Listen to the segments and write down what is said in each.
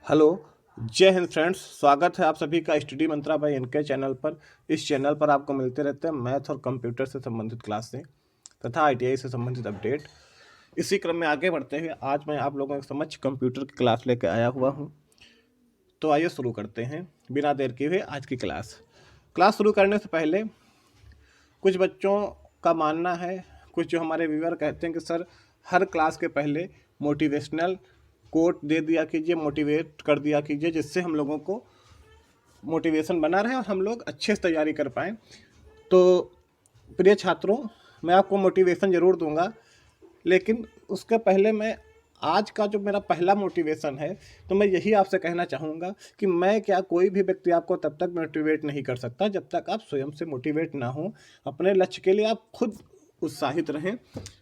Hello. जय Hind friends, स्वागत है आप सभी का स्टडी मंत्रा बाय इनके चैनल पर। इस चैनल पर आपको मिलते रहते हैं मैथ और कंप्यूटर से संबंधित क्लासें तथा आईटीआई से संबंधित अपडेट। इसी क्रम में आगे बढ़ते हुए आज मैं आप लोगों के समक्ष कंप्यूटर की क्लास लेकर आया हुआ हूं। तो आइए शुरू करते हैं बिना देर किए हुए आज की क्लास शुरू करने से पहले कुछ बच्चों का मानना है, कुछ जो हमारे व्यूअर कहते हैं कि सर हर क्लास के पहले मोटिवेशनल कोट दे दिया कीजिए, मोटिवेट कर दिया कीजिए, जिससे हम लोगों को मोटिवेशन बना रहे और हम लोग अच्छे से तैयारी कर पाएँ। तो प्रिय छात्रों, मैं आपको मोटिवेशन ज़रूर दूंगा, लेकिन उसके पहले मैं आज का जो मेरा पहला मोटिवेशन है, तो मैं यही आपसे कहना चाहूँगा कि मैं क्या कोई भी व्यक्ति आपको तब तक मोटिवेट नहीं कर सकता जब तक आप स्वयं से मोटिवेट ना हो। अपने लक्ष्य के लिए आप खुद उत्साहित रहें,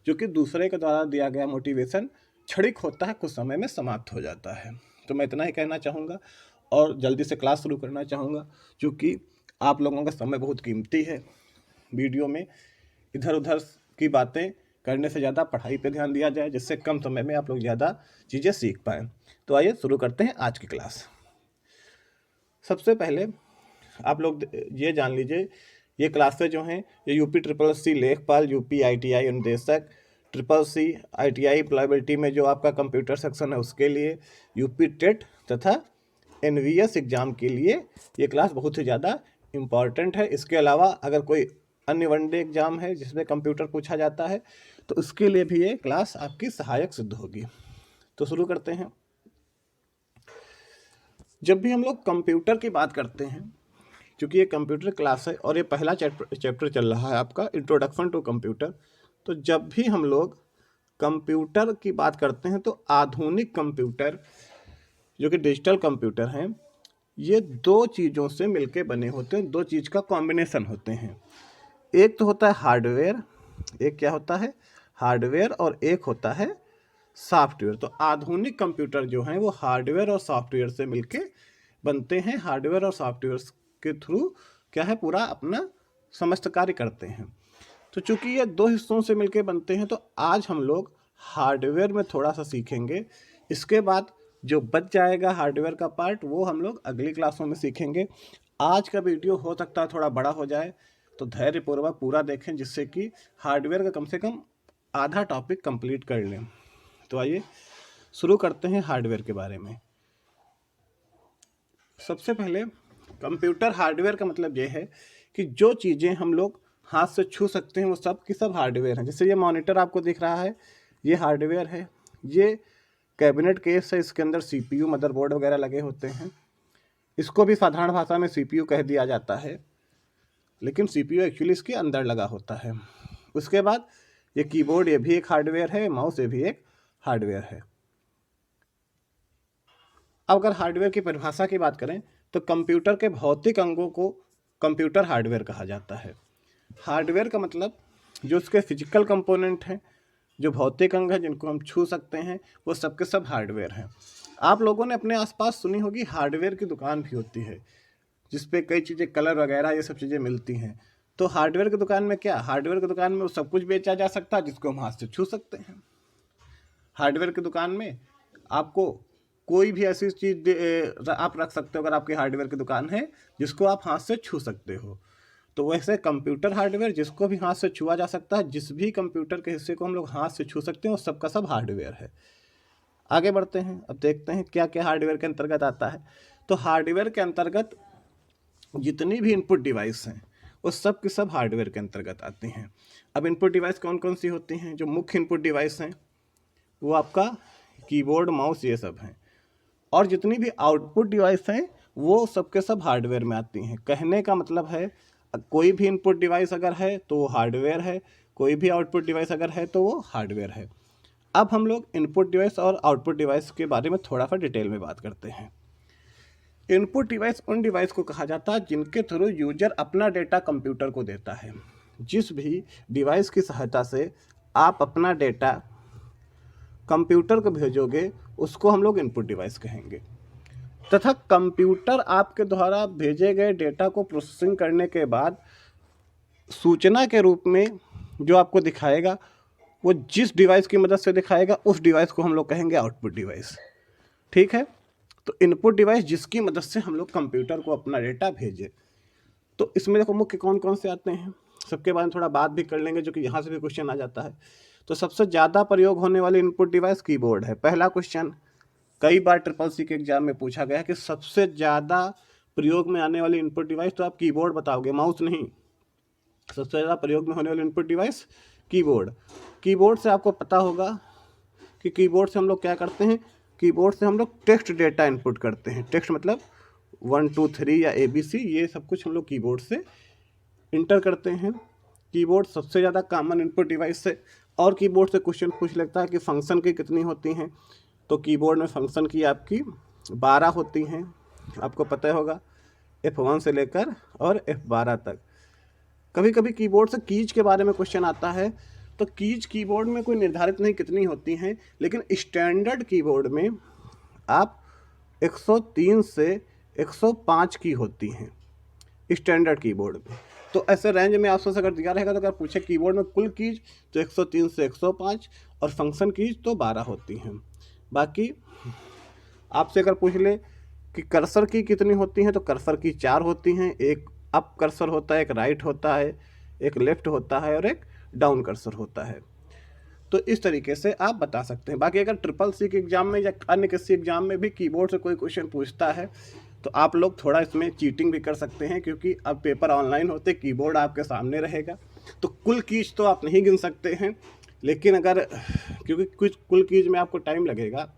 जो कि दूसरे के द्वारा दिया गया मोटिवेशन क्षणिक होता है, कुछ समय में समाप्त हो जाता है। तो मैं इतना ही कहना चाहूँगा और जल्दी से क्लास शुरू करना चाहूँगा, क्योंकि आप लोगों का समय बहुत कीमती है। वीडियो में इधर उधर की बातें करने से ज़्यादा पढ़ाई पे ध्यान दिया जाए, जिससे कम समय में आप लोग ज़्यादा चीज़ें सीख पाएँ। तो आइए शुरू करते हैं आज की क्लास। सबसे पहले आप लोग ये जान लीजिए, ये क्लासेज जो हैं ये यूपी ट्रिपल सी लेखपाल, यूपी ITI अनुदेशक, ट्रिपल सी ITI एम्प्लॉयबिलिटी में जो आपका कंप्यूटर सेक्शन है उसके लिए, यूपी टेट तथा NVS एग्ज़ाम के लिए ये क्लास बहुत ही ज़्यादा इम्पॉर्टेंट है। इसके अलावा अगर कोई अन्य वनडे एग्ज़ाम है जिसमें कंप्यूटर पूछा जाता है, तो उसके लिए भी ये क्लास आपकी सहायक सिद्ध होगी। तो शुरू करते हैं। जब भी हम लोग कंप्यूटर की बात करते हैं, क्योंकि ये कंप्यूटर क्लास है और ये पहला चैप्टर चल रहा है आपका इंट्रोडक्शन टू कंप्यूटर, तो जब भी हम लोग कंप्यूटर की बात करते हैं तो आधुनिक कंप्यूटर जो कि डिजिटल कंप्यूटर हैं, ये दो चीज़ों से मिलके बने होते हैं, दो चीज़ का कॉम्बिनेशन होते हैं। एक तो होता है हार्डवेयर, एक क्या होता है हार्डवेयर, और एक होता है सॉफ्टवेयर। तो आधुनिक कंप्यूटर जो हैं वो हार्डवेयर और सॉफ्टवेयर से मिलके बनते हैं। हार्डवेयर और सॉफ्टवेयर के थ्रू क्या है पूरा अपना समस्त कार्य करते हैं। तो चूंकि ये दो हिस्सों से मिलके बनते हैं, तो आज हम लोग हार्डवेयर में थोड़ा सा सीखेंगे। इसके बाद जो बच जाएगा हार्डवेयर का पार्ट, वो हम लोग अगली क्लासों में सीखेंगे। आज का वीडियो हो सकता है थोड़ा बड़ा हो जाए, तो धैर्यपूर्वक पूरा देखें, जिससे कि हार्डवेयर का कम से कम आधा टॉपिक कंप्लीट कर लें। तो आइए शुरू करते हैं हार्डवेयर के बारे में। सबसे पहले कंप्यूटर हार्डवेयर का मतलब ये है कि जो चीज़ें हम लोग हाथ से छू सकते हैं वो सब की सब हार्डवेयर हैं। जैसे ये मॉनिटर आपको दिख रहा है, ये हार्डवेयर है। ये कैबिनेट केस है, इसके अंदर CPU मदरबोर्ड वगैरह लगे होते हैं। इसको भी साधारण भाषा में CPU कह दिया जाता है, लेकिन CPU एक्चुअली इसके अंदर लगा होता है। उसके बाद ये कीबोर्ड, ये भी एक हार्डवेयर है। माउस, ये भी एक हार्डवेयर है। अब अगर हार्डवेयर की परिभाषा की बात करें तो कंप्यूटर के भौतिक अंगों को कंप्यूटर हार्डवेयर कहा जाता है। हार्डवेयर का मतलब जो उसके फिजिकल कंपोनेंट हैं, जो भौतिक अंग हैं जिनको हम छू सकते हैं, वो सब के सब हार्डवेयर हैं। आप लोगों ने अपने आसपास सुनी होगी हार्डवेयर की दुकान भी होती है, जिसपे कई चीज़ें, कलर वगैरह ये सब चीज़ें मिलती हैं। तो हार्डवेयर की दुकान में क्या, हार्डवेयर की दुकान में वो सब कुछ बेचा जा सकता है जिसको हम हाथ से छू सकते हैं। हार्डवेयर की दुकान में आपको कोई भी ऐसी चीज़ आप रख सकते हो, अगर आपकी हार्डवेयर की दुकान है, जिसको आप हाथ से छू सकते हो। तो वैसे कंप्यूटर हार्डवेयर जिसको भी हाथ से छुआ जा सकता है, जिस भी कंप्यूटर के हिस्से को हम लोग हाथ से छू सकते हैं, वो सब का सब हार्डवेयर है। आगे बढ़ते हैं, अब देखते हैं क्या क्या हार्डवेयर के अंतर्गत आता है। तो हार्डवेयर के अंतर्गत जितनी भी इनपुट डिवाइस हैं वो सब की सब हार्डवेयर के अंतर्गत आती हैं। अब इनपुट डिवाइस कौन कौन सी होती हैं? जो मुख्य इनपुट डिवाइस हैं वो आपका कीबोर्ड, माउस, ये सब हैं। और जितनी भी आउटपुट डिवाइस हैं वो सब के सब हार्डवेयर में आती हैं। कहने का मतलब है, कोई भी इनपुट डिवाइस अगर है तो वो हार्डवेयर है, कोई भी आउटपुट डिवाइस अगर है तो वो हार्डवेयर है। अब हम लोग इनपुट डिवाइस और आउटपुट डिवाइस के बारे में थोड़ा सा डिटेल में बात करते हैं। इनपुट डिवाइस उन डिवाइस को कहा जाता है जिनके थ्रू यूजर अपना डेटा कंप्यूटर को देता है। जिस भी डिवाइस की सहायता से आप अपना डेटा कंप्यूटर को भेजोगे, उसको हम लोग इनपुट डिवाइस कहेंगे। तथा कंप्यूटर आपके द्वारा भेजे गए डेटा को प्रोसेसिंग करने के बाद सूचना के रूप में जो आपको दिखाएगा, वो जिस डिवाइस की मदद से दिखाएगा, उस डिवाइस को हम लोग कहेंगे आउटपुट डिवाइस। ठीक है। तो इनपुट डिवाइस जिसकी मदद से हम लोग कंप्यूटर को अपना डेटा भेजें। तो इसमें देखो मुख्य कौन कौन से आते हैं, सबके बारे में थोड़ा बात भी कर लेंगे, जो कि यहाँ से भी क्वेश्चन आ जाता है। तो सबसे ज़्यादा प्रयोग होने वाले इनपुट डिवाइस कीबोर्ड है। पहला क्वेश्चन कई बार SSC के एग्जाम में पूछा गया है कि सबसे ज़्यादा प्रयोग में आने वाली इनपुट डिवाइस, तो आप कीबोर्ड बताओगे, माउस नहीं। सबसे ज़्यादा प्रयोग में होने वाली इनपुट डिवाइस कीबोर्ड। कीबोर्ड से आपको पता होगा कि कीबोर्ड से हम लोग क्या करते हैं, कीबोर्ड से हम लोग टेक्स्ट डेटा इनपुट करते हैं। टेक्स्ट मतलब 1 2 3 या ABC, ये सब कुछ हम लोग कीबोर्ड से इंटर करते हैं। कीबोर्ड सबसे ज़्यादा कॉमन इनपुट डिवाइस है। और कीबोर्ड से क्वेश्चन पूछ लेता है कि फंक्शन की कितनी होती हैं, तो कीबोर्ड में फंक्शन की आपकी 12 होती हैं, आपको पता होगा, F1 से लेकर और F12 तक। कभी कभी कीबोर्ड से कीज के बारे में क्वेश्चन आता है, तो कीज कीबोर्ड में कोई निर्धारित नहीं कितनी होती हैं, लेकिन स्टैंडर्ड कीबोर्ड में आप 103 से 105 की होती हैं स्टैंडर्ड कीबोर्ड में। तो ऐसे रेंज में आपसे अगर दिया रहेगा, तो अगर पूछे कीबोर्ड में कुल कीज तो 103 से 105 और फंक्शन कीज तो 12 होती हैं। बाकी आपसे अगर पूछ ले कि कर्सर की कितनी होती हैं, तो कर्सर की 4 होती हैं। एक अप कर्सर होता है, एक राइट होता है, एक लेफ्ट होता है और एक डाउन कर्सर होता है। तो इस तरीके से आप बता सकते हैं। बाकी अगर SSC के एग्ज़ाम में या अन्य किसी एग्ज़ाम में भी कीबोर्ड से कोई क्वेश्चन पूछता है, तो आप लोग थोड़ा इसमें चीटिंग भी कर सकते हैं, क्योंकि अब पेपर ऑनलाइन होते, कीबोर्ड आपके सामने रहेगा, तो कुल कीज तो आप नहीं गिन सकते हैं, लेकिन अगर क्योंकि कुछ कुल कीज में आपको टाइम लगेगा,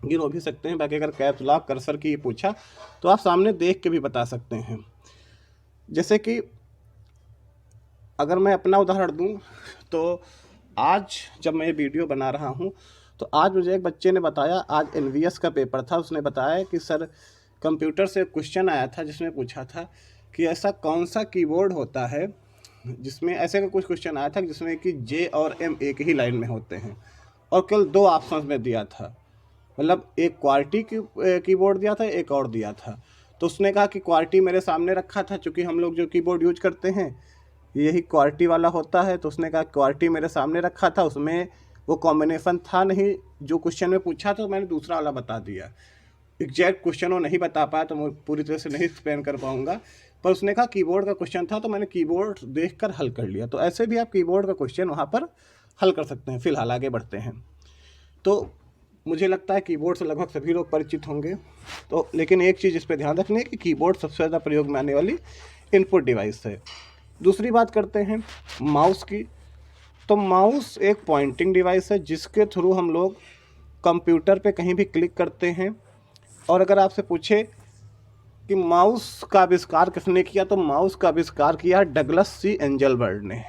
गिन हो भी सकते हैं। बाकी अगर कैप्स लॉक कर्सर की पूछा तो आप सामने देख के भी बता सकते हैं। जैसे कि अगर मैं अपना उदाहरण दूं, तो आज जब मैं ये वीडियो बना रहा हूं, तो आज मुझे एक बच्चे ने बताया, आज NVS का पेपर था, उसने बताया कि सर कंप्यूटर से क्वेश्चन आया था जिसमें पूछा था कि ऐसा कौन सा कीबोर्ड होता है जिसमें, ऐसे का कुछ क्वेश्चन आया था जिसमें कि J और M एक ही लाइन में होते हैं, और केवल 2 ऑप्शन में दिया था, मतलब एक क्वार्टी कीबोर्ड दिया था, एक और दिया था। तो उसने कहा कि क्वार्टी मेरे सामने रखा था, चूँकि हम लोग जो कीबोर्ड यूज करते हैं यही क्वार्टी वाला होता है, तो उसने कहा क्वार्टी मेरे सामने रखा था, उसमें वो कॉम्बिनेशन था नहीं जो क्वेश्चन में पूछा, तो मैंने दूसरा वाला बता दिया। एग्जैक्ट क्वेश्चन वो नहीं बता पाया, तो मैं पूरी तरह से नहीं एक्सप्लेन कर पाऊँगा, पर उसने कहा कीबोर्ड का क्वेश्चन था, तो मैंने कीबोर्ड देखकर हल कर लिया। तो ऐसे भी आप कीबोर्ड का क्वेश्चन वहाँ पर हल कर सकते हैं। फिलहाल आगे बढ़ते हैं। तो मुझे लगता है कीबोर्ड से लगभग सभी लोग परिचित होंगे, तो लेकिन एक चीज़ इस पर ध्यान रखनी है कि कीबोर्ड सबसे ज़्यादा प्रयोग में आने वाली इनपुट डिवाइस है। दूसरी बात करते हैं माउस की। तो माउस एक पॉइंटिंग डिवाइस है जिसके थ्रू हम लोग कंप्यूटर पे कहीं भी क्लिक करते हैं। और अगर आपसे पूछे कि माउस का आविष्कार किसने किया, तो माउस का आविष्कार किया डगलस C एंजलबर्ड ने,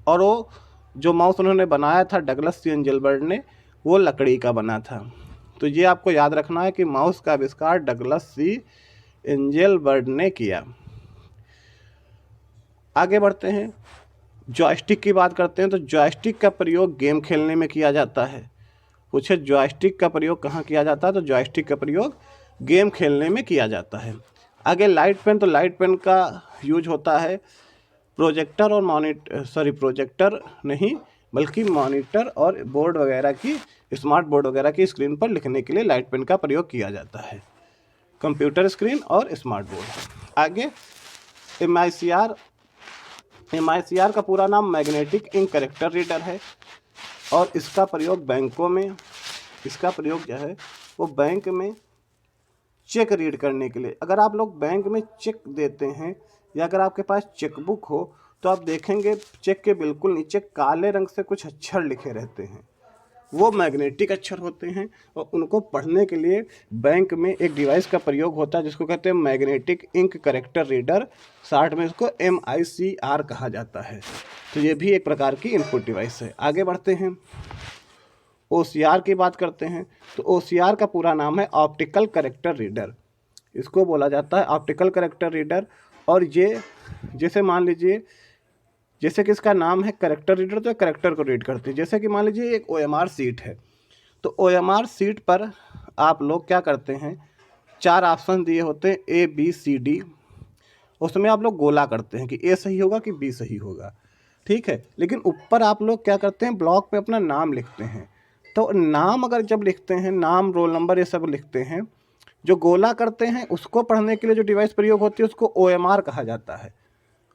और वो जो माउस उन्होंने बनाया था डगलस C एंजलबर्ड ने, वो लकड़ी का बना था। तो ये आपको याद रखना है कि माउस का आविष्कार डगलस C एंजलबर्ड ने किया। आगे बढ़ते हैं, जॉयस्टिक की बात करते हैं। तो जॉयस्टिक का प्रयोग गेम खेलने में किया जाता है। पूछे जॉयस्टिक का प्रयोग कहाँ किया जाता है, तो जॉयस्टिक का प्रयोग गेम खेलने में किया जाता है। आगे लाइट पेन। तो लाइट पेन का यूज होता है प्रोजेक्टर और प्रोजेक्टर नहीं बल्कि मॉनिटर और बोर्ड वगैरह की, स्मार्ट बोर्ड वगैरह की स्क्रीन पर लिखने के लिए लाइट पेन का प्रयोग किया जाता है, कंप्यूटर स्क्रीन और स्मार्ट बोर्ड। आगे MICR का पूरा नाम मैग्नेटिक इंक कैरेक्टर रीडर है, और इसका प्रयोग बैंकों में, इसका प्रयोग जो है वो बैंक में चेक रीड करने के लिए। अगर आप लोग बैंक में चेक देते हैं या अगर आपके पास चेकबुक हो, तो आप देखेंगे चेक के बिल्कुल नीचे काले रंग से कुछ अक्षर लिखे रहते हैं, वो मैग्नेटिक अक्षर होते हैं, और उनको पढ़ने के लिए बैंक में एक डिवाइस का प्रयोग होता है जिसको कहते हैं magnetic ink character reader, short में इसको MICR कहा जाता है। तो ये भी एक प्रकार की इनपुट डिवाइस है। आगे बढ़ते हैं, OCR की बात करते हैं। तो OCR का पूरा नाम है ऑप्टिकल कैरेक्टर रीडर, इसको बोला जाता है ऑप्टिकल कैरेक्टर रीडर। और ये जैसे मान लीजिए, जैसे कि इसका नाम है कैरेक्टर रीडर, तो कैरेक्टर को रीड करती है। जैसे कि मान लीजिए एक OMR सीट है, तो OMR सीट पर आप लोग क्या करते हैं, 4 ऑप्शन दिए होते हैं A B C D, उसमें आप लोग गोला करते हैं कि A सही होगा कि B सही होगा, ठीक है। लेकिन ऊपर आप लोग क्या करते हैं, ब्लॉक पे अपना नाम लिखते हैं। तो नाम अगर जब लिखते हैं, नाम रोल नंबर ये सब लिखते हैं, जो गोला करते हैं उसको पढ़ने के लिए जो डिवाइस प्रयोग होती है उसको OMR कहा जाता है,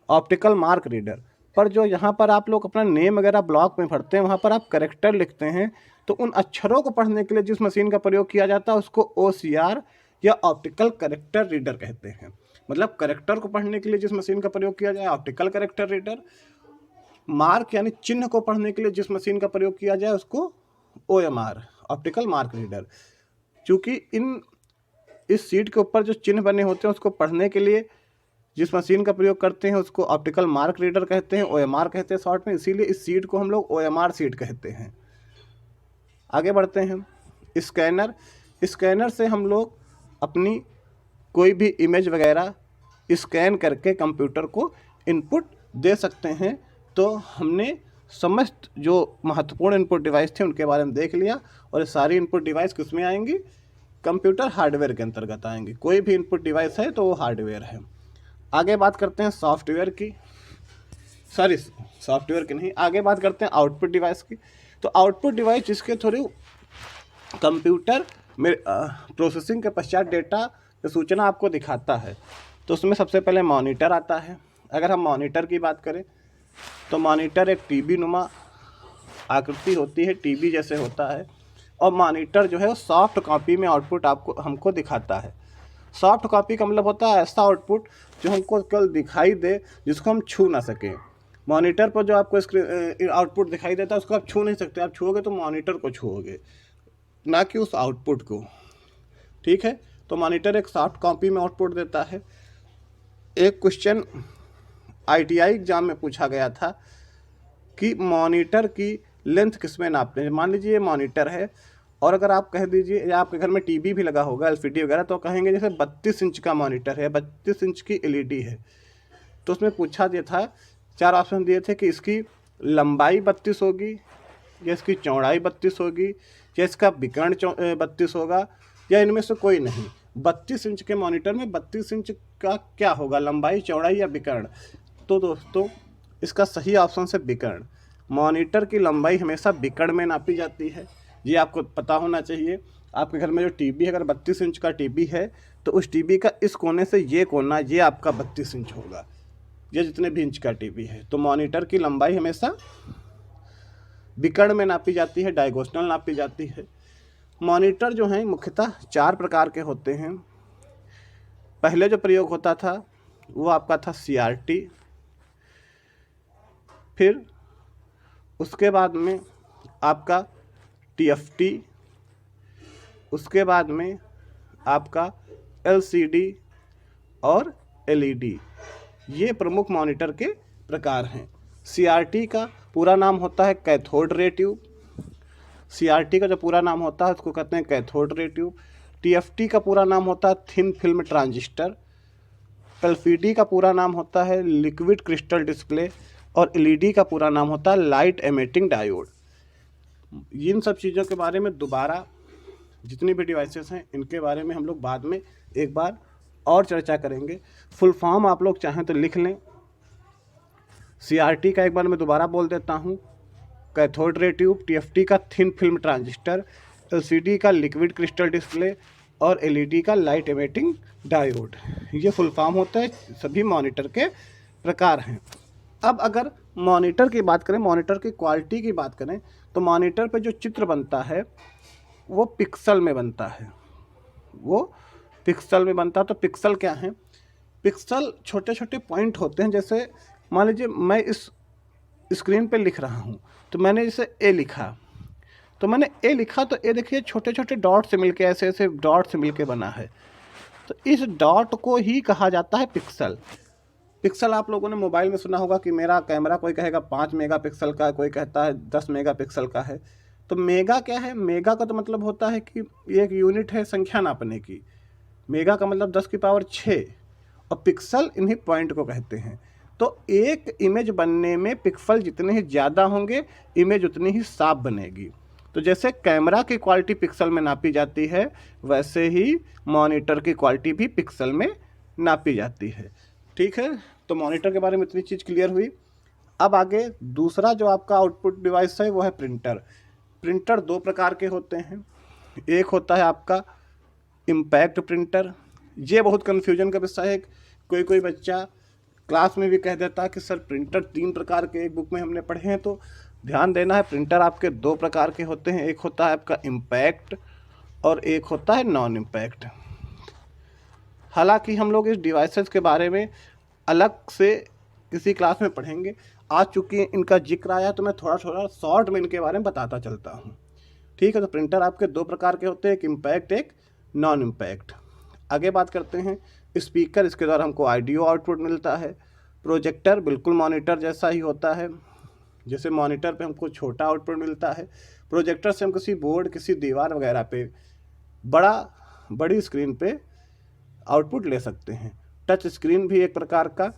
ऑप्टिकल मार्क रीडर। पर जो यहाँ पर आप लोग अपना नेम वगैरह ब्लॉक में भरते हैं, वहाँ पर आप करेक्टर लिखते हैं, तो उन अक्षरों को पढ़ने के लिए जिस मशीन का प्रयोग किया जाता है उसको OCR या ऑप्टिकल करेक्टर रीडर कहते हैं। मतलब करेक्टर को पढ़ने के लिए जिस मशीन का प्रयोग किया जाए ऑप्टिकल करेक्टर रीडर, मार्क यानी चिन्ह को पढ़ने के लिए जिस मशीन का प्रयोग किया जाए उसको OMR, ऑप्टिकल मार्क रीडर। चूँकि इस सीट के ऊपर जो चिन्ह बने होते हैं उसको पढ़ने के लिए जिस मशीन का प्रयोग करते हैं उसको ऑप्टिकल मार्क रीडर कहते हैं, OMR कहते हैं शॉर्ट में, इसीलिए इस सीट को हम लोग OMR सीट कहते हैं। आगे बढ़ते हैं। स्कैनर, स्कैनर से हम लोग अपनी कोई भी इमेज वगैरह स्कैन करके कंप्यूटर को इनपुट दे सकते हैं। तो हमने समस्त जो महत्वपूर्ण इनपुट डिवाइस थे उनके बारे में देख लिया, और ये सारी इनपुट डिवाइस किस में आएंगी? कंप्यूटर हार्डवेयर के अंतर्गत आएंगी। कोई भी इनपुट डिवाइस है तो वो हार्डवेयर है। आगे बात करते हैं सॉफ्टवेयर की, सॉफ्टवेयर की नहीं, आगे बात करते हैं आउटपुट डिवाइस की। तो आउटपुट डिवाइस जिसके थ्रू कंप्यूटर में प्रोसेसिंग के पश्चात डेटा या सूचना आपको दिखाता है, तो उसमें सबसे पहले मॉनिटर आता है। अगर हम मॉनिटर की बात करें तो मॉनिटर एक टीबी नुमा आकृति होती है, टीबी जैसे होता है, और मॉनिटर जो है वो सॉफ्ट कॉपी में आउटपुट हमको दिखाता है। सॉफ्ट कॉपी का मतलब होता है ऐसा आउटपुट जो हमको केवल दिखाई दे, जिसको हम छू ना सकें। मॉनिटर पर जो आपको आउटपुट दिखाई देता है उसको आप छू नहीं सकते, आप छूओगे तो मॉनिटर को छूओगे, ना कि उस आउटपुट को। ठीक है, तो मॉनिटर एक सॉफ्ट कॉपी में आउटपुट देता है। एक क्वेश्चन ITI एग्जाम में पूछा गया था कि मॉनिटर की लेंथ किस में नापते हैं। मान लीजिए ये मॉनिटर है, और अगर आप कह दीजिए, या आपके घर में टीवी भी लगा होगा LCD वगैरह, तो कहेंगे जैसे 32 इंच का मॉनिटर है, 32 इंच की LED है। तो उसमें पूछा दिया था, 4 ऑप्शन दिए थे कि इसकी लंबाई 32 होगी, या इसकी चौड़ाई 32 होगी, या इसका विकर्ण 32 होगा, या इनमें से कोई नहीं। 32 इंच के मॉनिटर में 32 इंच का क्या होगा, लंबाई, चौड़ाई या विकर्ण? तो दोस्तों इसका सही ऑप्शन है विकर्ण। मॉनिटर की लंबाई हमेशा विकर्ण में नापी जाती है, ये आपको पता होना चाहिए। आपके घर में जो टीवी है, अगर 32 इंच का टीवी है तो उस टीवी का इस कोने से ये कोना, ये आपका 32 इंच होगा, ये जितने भी इंच का टीवी है। तो मॉनिटर की लंबाई हमेशा विकर्ण में नापी जाती है, डायगोनल नापी जाती है। मॉनिटर जो हैं मुख्यतः 4 प्रकार के होते हैं। पहले जो प्रयोग होता था वो आपका था CRT, फिर उसके बाद में आपका TFT, उसके बाद में आपका LCD और LED। ये प्रमुख मॉनिटर के प्रकार हैं। CRT का पूरा नाम होता है कैथोड रे ट्यूब। CRT का जो पूरा नाम होता है उसको कहते हैं कैथोड रे ट्यूब। TFT का पूरा नाम होता है थिन फिल्म ट्रांजिस्टर। LCD का पूरा नाम होता है लिक्विड क्रिस्टल डिस्प्ले, और LED का पूरा नाम होता है लाइट एमिटिंग डायोड। इन सब चीज़ों के बारे में दोबारा जितनी भी डिवाइसेस हैं इनके बारे में हम लोग बाद में एक बार और चर्चा करेंगे। फुल फॉर्म आप लोग चाहें तो लिख लें। CRT का एक बार मैं दोबारा बोल देता हूँ, कैथोड रे ट्यूब, TFT का थिन फिल्म ट्रांजिस्टर, LCD का लिक्विड क्रिस्टल डिस्प्ले, और LED का लाइट एमिटिंग डायोड। ये फुल फॉर्म होता है, सभी मॉनिटर के प्रकार हैं। अब अगर मॉनिटर की बात करें, मॉनिटर की क्वालिटी की बात करें, तो मॉनिटर पे जो चित्र बनता है वो पिक्सल में बनता है, वो पिक्सल में बनता है। तो पिक्सल क्या है? पिक्सल छोटे छोटे पॉइंट होते हैं। जैसे मान लीजिए मैं इस स्क्रीन पे लिख रहा हूँ, तो मैंने इसे A लिखा, तो मैंने A लिखा तो A देखिए छोटे छोटे डॉट से मिलके, ऐसे ऐसे डॉट से मिलके बना है। तो इस डॉट को ही कहा जाता है पिक्सल। पिक्सल आप लोगों ने मोबाइल में सुना होगा कि मेरा कैमरा, कोई कहेगा 5 मेगापिक्सल का, कोई कहता है 10 मेगापिक्सल का है। तो मेगा क्या है? मेगा का तो मतलब होता है कि ये एक यूनिट है संख्या नापने की। मेगा का मतलब 10 की पावर 6, और पिक्सल इन्हीं पॉइंट को कहते हैं। तो एक इमेज बनने में पिक्सल जितने ही ज़्यादा होंगे, इमेज उतनी ही साफ बनेगी। तो जैसे कैमरा की क्वालिटी पिक्सल में नापी जाती है, वैसे ही मॉनिटर की क्वालिटी भी पिक्सल में नापी जाती है। ठीक है, तो मॉनिटर के बारे में इतनी चीज़ क्लियर हुई। अब आगे दूसरा जो आपका आउटपुट डिवाइस है वो है प्रिंटर। प्रिंटर 2 प्रकार के होते हैं। एक होता है आपका इम्पैक्ट प्रिंटर। ये बहुत कन्फ्यूजन का विषय है। कोई बच्चा क्लास में भी कह देता है कि सर प्रिंटर 3 प्रकार के एक बुक में हमने पढ़े हैं। तो ध्यान देना है, प्रिंटर आपके 2 प्रकार के होते हैं। एक होता है आपका इम्पैक्ट और एक होता है नॉन इम्पैक्ट। हालांकि हम लोग इस डिवाइसेस के बारे में अलग से किसी क्लास में पढ़ेंगे। आज चूँकि इनका जिक्र आया तो मैं थोड़ा शॉर्ट में इनके बारे में बताता चलता हूँ। ठीक है, तो प्रिंटर आपके 2 प्रकार के होते हैं, एक इम्पैक्ट एक नॉन इम्पैक्ट। आगे बात करते हैं स्पीकर, इसके द्वारा हमको ऑडियो आउटपुट मिलता है। प्रोजेक्टर बिल्कुल मॉनिटर जैसा ही होता है, जैसे मॉनिटर पे हमको छोटा आउटपुट मिलता है, प्रोजेक्टर से हम किसी बोर्ड किसी दीवार वगैरह पे बड़ी स्क्रीन पे आउटपुट ले सकते हैं। टच स्क्रीन भी एक प्रकार का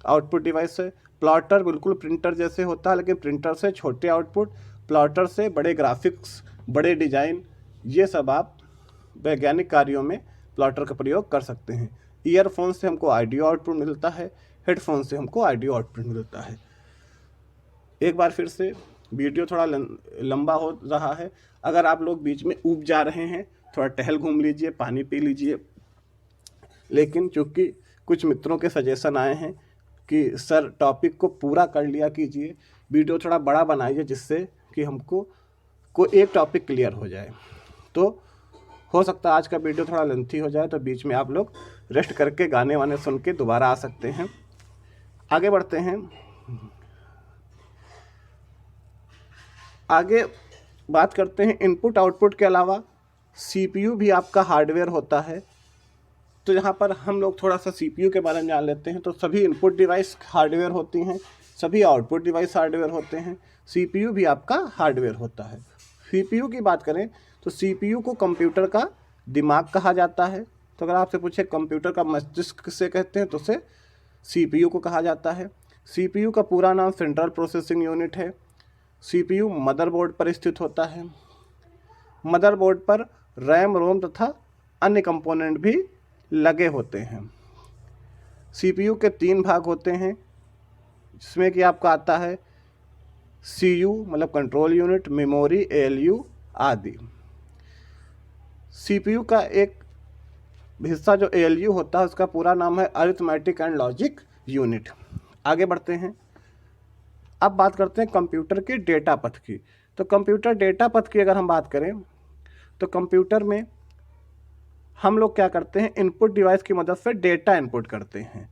आउटपुट डिवाइस है। प्लॉटर बिल्कुल प्रिंटर जैसे होता है, लेकिन प्रिंटर से छोटे आउटपुट, प्लॉटर से बड़े ग्राफिक्स, बड़े डिजाइन, ये सब आप वैज्ञानिक कार्यों में प्लॉटर का प्रयोग कर सकते हैं। ईयरफोन से हमको ऑडियो आउटपुट मिलता है, हेडफोन से हमको ऑडियो आउटपुट मिलता है। एक बार फिर से वीडियो थोड़ा लंबा हो रहा है, अगर आप लोग बीच में ऊब जा रहे हैं थोड़ा टहल घूम लीजिए, पानी पी लीजिए। लेकिन चूँकि कुछ मित्रों के सजेशन आए हैं कि सर टॉपिक को पूरा कर लिया कीजिए, वीडियो थोड़ा बड़ा बनाइए जिससे कि हमको एक टॉपिक क्लियर हो जाए। तो हो सकता है आज का वीडियो थोड़ा लेंथी हो जाए, तो बीच में आप लोग रेस्ट करके गाने वाने सुन के दोबारा आ सकते हैं। आगे बढ़ते हैं। आगे बात करते हैं इनपुट आउटपुट के अलावा सीपीयू भी आपका हार्डवेयर होता है। तो यहाँ पर हम लोग थोड़ा सा सीपीयू के बारे में जान लेते हैं। तो सभी इनपुट डिवाइस हार्डवेयर होती हैं, सभी आउटपुट डिवाइस हार्डवेयर होते हैं। सीपीयू भी आपका हार्डवेयर होता है। सीपीयू की बात करें तो सीपीयू को कंप्यूटर का दिमाग कहा जाता है। तो अगर आपसे पूछे कंप्यूटर का मस्तिष्क किसे कहते हैं, तो उसे सीपीयू को कहा जाता है। सीपीयू का पूरा नाम सेंट्रल प्रोसेसिंग यूनिट है। सीपीयू मदरबोर्ड पर स्थित होता है। मदरबोर्ड पर रैम, रोम तथा अन्य कंपोनेंट भी लगे होते हैं। सीपीयू के 3 भाग होते हैं, जिसमें कि आपका आता है सीयू मतलब कंट्रोल यूनिट, मेमोरी, एएलयू आदि। सीपीयू का एक हिस्सा जो एएलयू होता है उसका पूरा नाम है अरिथमेटिक एंड लॉजिक यूनिट। आगे बढ़ते हैं। अब बात करते हैं कंप्यूटर के डेटा पथ की। तो कंप्यूटर डेटा पथ की अगर हम बात करें तो कंप्यूटर में हम लोग क्या करते हैं, इनपुट डिवाइस की मदद से डेटा इनपुट करते हैं।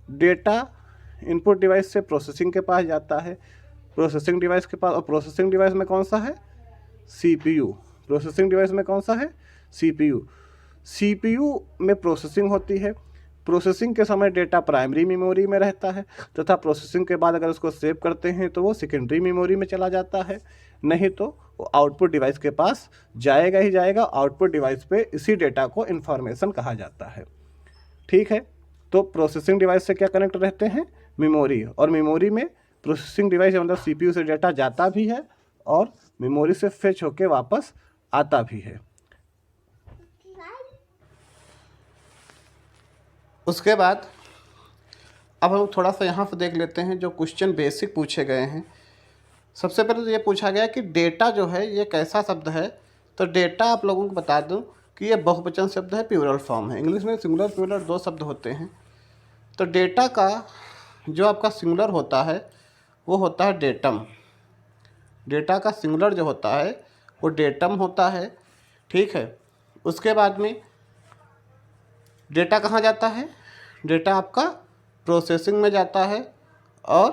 डेटा इनपुट डिवाइस से प्रोसेसिंग के पास जाता है, प्रोसेसिंग डिवाइस के पास, और प्रोसेसिंग डिवाइस में कौन सा है, सीपीयू। प्रोसेसिंग डिवाइस में कौन सा है, सीपीयू। सीपीयू में प्रोसेसिंग होती है। प्रोसेसिंग के समय डेटा प्राइमरी मेमोरी में रहता है तथा प्रोसेसिंग के बाद अगर उसको सेव करते हैं तो वो सेकेंडरी मेमोरी में चला जाता है, नहीं तो वो आउटपुट डिवाइस के पास जाएगा ही जाएगा। आउटपुट डिवाइस पे इसी डेटा को इन्फॉर्मेशन कहा जाता है। ठीक है, तो प्रोसेसिंग डिवाइस से क्या कनेक्ट रहते हैं, मेमोरी, और मेमोरी में प्रोसेसिंग डिवाइस मतलब सीपीयू से डेटा जाता भी है और मेमोरी से फेच होके वापस आता भी है। उसके बाद अब हम थोड़ा सा यहाँ पर देख लेते हैं जो क्वेश्चन बेसिक पूछे गए हैं। सबसे पहले तो ये पूछा गया कि डेटा जो है ये कैसा शब्द है। तो डेटा आप लोगों को बता दूं कि ये बहुवचन शब्द है, प्लूरल फॉर्म है। इंग्लिश में सिंगुलर प्लूरल 2 शब्द होते हैं। तो डेटा का जो आपका सिंगुलर होता है वो होता है डेटम। डेटा का सिंगुलर जो होता है वो डेटम होता है। ठीक है, उसके बाद में डेटा कहाँ जाता है, डेटा आपका प्रोसेसिंग में जाता है, और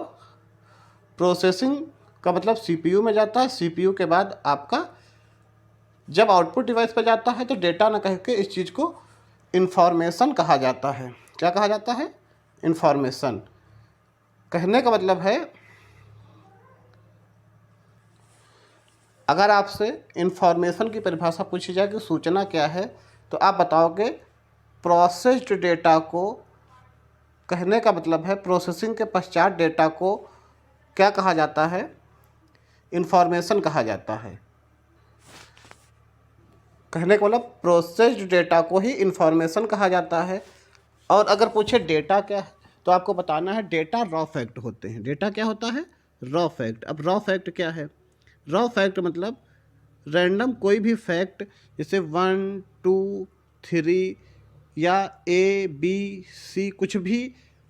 प्रोसेसिंग का मतलब सीपीयू में जाता है। सीपीयू के बाद आपका जब आउटपुट डिवाइस पर जाता है तो डेटा न कह के इस चीज़ को इन्फॉर्मेशन कहा जाता है। क्या कहा जाता है, इन्फॉर्मेशन। कहने का मतलब है अगर आपसे इन्फॉर्मेशन की परिभाषा पूछी जाए कि सूचना क्या है, तो आप बताओगे प्रोसेस्ड डेटा को। कहने का मतलब है प्रोसेसिंग के पश्चात डेटा को क्या कहा जाता है, इन्फॉर्मेशन कहा जाता है। कहने का मतलब प्रोसेस्ड डेटा को ही इन्फॉर्मेशन कहा जाता है। और अगर पूछे डेटा क्या है तो आपको बताना है डेटा रॉ फैक्ट होते हैं। डेटा क्या होता है, रॉ फैक्ट। अब रॉ फैक्ट क्या है, रॉ फैक्ट मतलब रैंडम कोई भी फैक्ट, जैसे 1 2 3 या ABC कुछ भी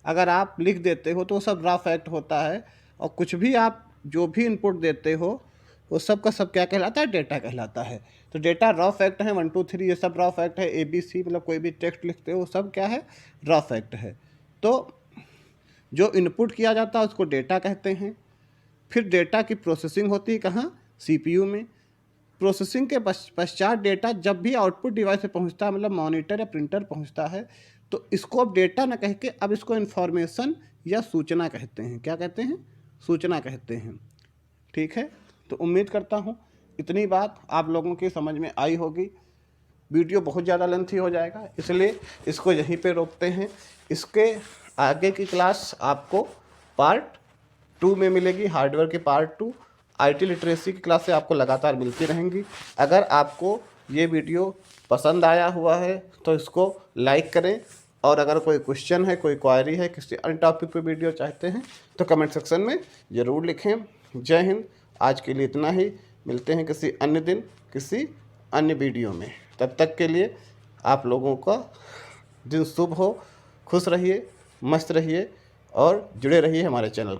अगर आप लिख देते हो तो वो सब रॉ फैक्ट होता है। और कुछ भी आप जो भी इनपुट देते हो वो सब का सब क्या कहलाता है? डेटा कहलाता है। तो डेटा रॉ फैक्ट है, 1 2 3 ये सब रॉ फैक्ट है। ABC मतलब कोई भी टेक्स्ट लिखते हो वो सब क्या है? रॉ फैक्ट है। तो जो इनपुट किया जाता है उसको डेटा कहते हैं। फिर डेटा की प्रोसेसिंग होती है कहाँ? CPU में। प्रोसेसिंग के पश्चात डेटा जब भी आउटपुट डिवाइस पे पहुंचता है, मतलब मॉनिटर या प्रिंटर पहुंचता है, तो इसको अब डेटा ना कह के अब इसको इन्फॉर्मेशन या सूचना कहते हैं। क्या कहते हैं? सूचना कहते हैं। ठीक है, तो उम्मीद करता हूँ इतनी बात आप लोगों की समझ में आई होगी। वीडियो बहुत ज़्यादा लेंथी हो जाएगा, इसलिए इसको यहीं पे रोकते हैं। इसके आगे की क्लास आपको पार्ट 2 में मिलेगी, हार्डवेयर के पार्ट 2। IT लिटरेसी की क्लासें आपको लगातार मिलती रहेंगी। अगर आपको ये वीडियो पसंद आया हुआ है तो इसको लाइक करें, और अगर कोई क्वेश्चन है, कोई क्वायरी है, किसी अन्य टॉपिक पे वीडियो चाहते हैं तो कमेंट सेक्शन में ज़रूर लिखें। जय हिंद। आज के लिए इतना ही, मिलते हैं किसी अन्य दिन किसी अन्य वीडियो में। तब तक के लिए आप लोगों का दिन शुभ हो, खुश रहिए, मस्त रहिए और जुड़े रहिए हमारे चैनल।